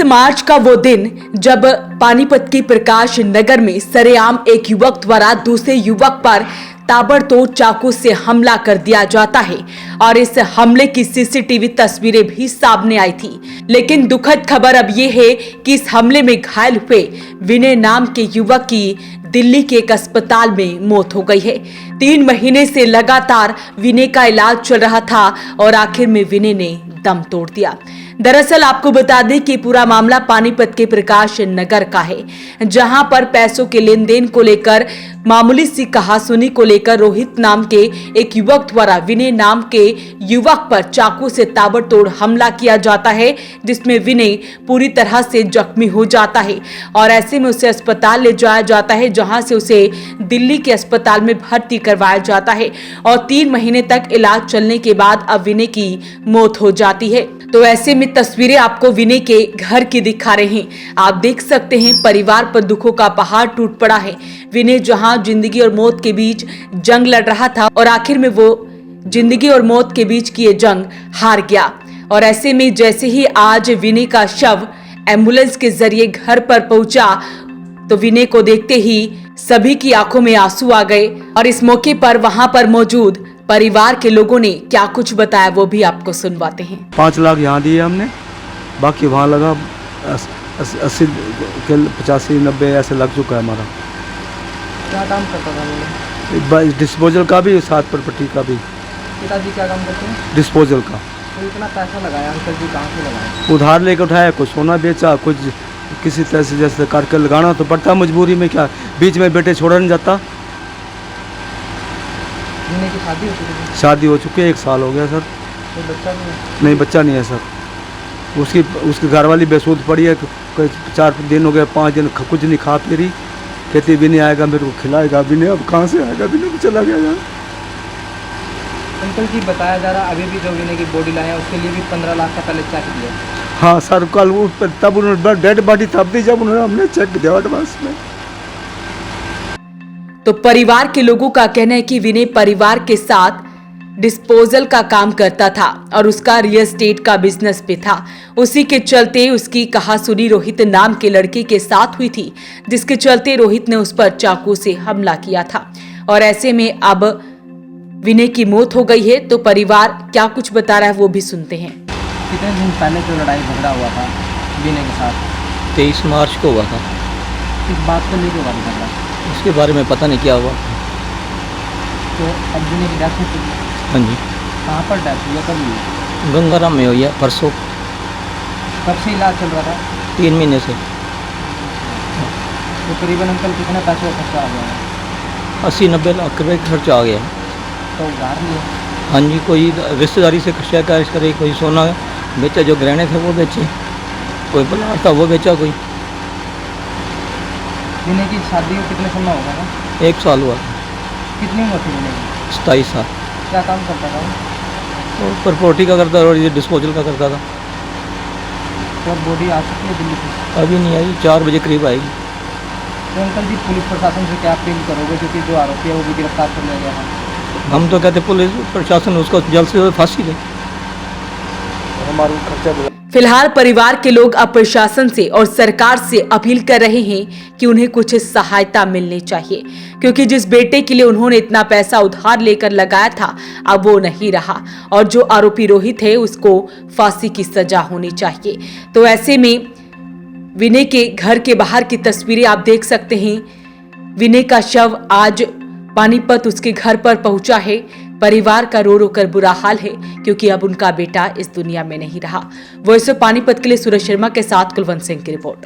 मार्च का वो दिन जब पानीपत की प्रकाश नगर में सरेआम एक युवक द्वारा दूसरे युवक पर ताबड़तोड़ चाकू से हमला कर दिया जाता है और इस हमले की सीसीटीवी तस्वीरें भी सामने आई थी। लेकिन दुखद खबर अब ये है कि इस हमले में घायल हुए विनय नाम के युवक की दिल्ली के एक अस्पताल में मौत हो गई है। 3 महीने से लगातार विनय का इलाज चल रहा था और आखिर में विनय ने दम तोड़ दिया। दरअसल आपको बता दें कि पूरा मामला पानीपत के प्रकाश नगर का है, जहां पर पैसों के लेन देन को लेकर मामूली सी कहासुनी को लेकर रोहित नाम के एक युवक द्वारा विनय नाम के युवक पर चाकू से ताबड़तोड़ हमला किया जाता है, जिसमें विनय पूरी तरह से जख्मी हो जाता है और ऐसे में उसे अस्पताल ले जाया जाता है, जहां से उसे दिल्ली के अस्पताल में भर्ती करवाया जाता है और 3 महीने तक इलाज चलने के बाद अब विनय की मौत हो जाती है। तो ऐसे में तस्वीरें आपको विनय के घर की दिखा रहे हैं। आप देख सकते हैं परिवार पर दुखों का पहाड़ टूट पड़ा है। विनय जहां जिंदगी और मौत के बीच जंग लड़ रहा था और आखिर में वो जिंदगी और मौत के बीच की ये जंग हार गया और ऐसे में जैसे ही आज विनय का शव एम्बुलेंस के जरिए घर पर पहुंचा तो विनय को देखते ही सभी की आंखों में आंसू आ गए और इस मौके पर वहां पर मौजूद परिवार के लोगों ने क्या कुछ बताया वो भी आपको सुनवाते हैं। 5 लाख यहाँ दिए हमने, बाकी वहाँ लगा 80 85 90 ऐसे लग चुका है हमारा। क्या काम करता था वो? डिस्पोजल का भी, साथ प्रॉपर्टी का भी। पिताजी क्या काम करते हैं? डिस्पोजल का। तो इतना पैसा लगाया अंकल जी, कहाँ से लगाया? उधार लेकर उठाया, कुछ सोना बेचा, कुछ किसी तरह से जैसे करके लगाना तो पड़ता मजबूरी में, क्या बीच में बेटे छोड़ा नहीं जाता। विनय की शादी हो चुकी है? शादी हो चुकी है, 1 साल हो गया सर। कोई बच्चा नहीं है? नहीं, बच्चा नहीं है सर। उसकी घरवाली बेसूद पड़ी है, कोई 4 दिन हो गए, 5 दिन कुछ नहीं खा पी रही। कहती विनय आएगा मेरे को खिलाएगा, विनय अब कहाँ से आएगा, विनय तो चला गया यार। अंकल जी बताया जा रहा अभी भी जो विनय की बॉडी लाए हैं उसके लिए भी 15 लाख का पहले चेक दिया। हाँ सर, कल वो तब उन्होंने डेड बॉडी तब दी जब उन्होंने हमने चेक दिया एडवांस में। तो परिवार के लोगों का कहना है कि विनय परिवार के साथ डिस्पोजल का काम करता था और उसका रियल एस्टेट का बिजनेस भी था। उसी के चलते उसकी कहासुनी रोहित नाम के लड़के के साथ हुई थी, जिसके चलते रोहित ने उस पर चाकू से हमला किया था और ऐसे में अब विनय की मौत हो गई है। तो परिवार क्या कुछ बता रहा है वो भी सुनते हैं। कितने दिन पहले जो लड़ाई झगड़ा हुआ था विनय के साथ? 23 मार्च को हुआ था। इस बात को लेकर हुआ झगड़ा? उसके बारे में पता नहीं क्या हुआ। तो अब विनय की डेथ हो चुकी है? हाँ जी। कहाँ पर डेथ हुई है, कब हुई? गंगाराम में हुई है परसों। कब से इलाज चल रहा था? 3 महीने से। तो करीबन अंकल कितने पैसे का खर्चा आ गया है? 80-90 लाख रुपये का खर्चा आ गया। तो उधार लिए? हाँ जी, कोई रिश्तेदारी से शिकायत करे, कोई सोना बेचा, जो गहने थे वो बेचे, कोई प्लाट था वो बेचा। कोई विनय की शादी को कितने समय होगा ना? 1 साल हुआ। कितनी उम्र थी विनय की? 27 साल। क्या काम करता था वो? और प्रॉपर्टी का करता था और ये डिस्पोजल का करता था। तो अब बॉडी आ चुकी है दिल्ली से? अभी नहीं आई, 4 बजे करीब आएगी। तो अंकल जी पुलिस प्रशासन से क्या अपील करोगे, क्योंकि जो आरोपी है वो भी गिरफ्तार कर लिया गया है? हम तो कहते पुलिस प्रशासन उसको जल्द से जल्द फांसी दे। हमारा खर्चा फिलहाल परिवार के लोग अब प्रशासन से और सरकार से अपील कर रहे हैं कि उन्हें कुछ सहायता मिलनी चाहिए, क्योंकि जिस बेटे के लिए उन्होंने इतना पैसा उधार लेकर लगाया था अब वो नहीं रहा और जो आरोपी रोहित है उसको फांसी की सजा होनी चाहिए। तो ऐसे में विनय के घर के बाहर की तस्वीरें आप देख सकते हैं। विनय का शव आज पानीपत उसके घर पर पहुंचा है। परिवार का रो रो कर बुरा हाल है, क्योंकि अब उनका बेटा इस दुनिया में नहीं रहा। वॉइस ऑफ पानीपत के लिए सूरज शर्मा के साथ कुलवंत सिंह की रिपोर्ट।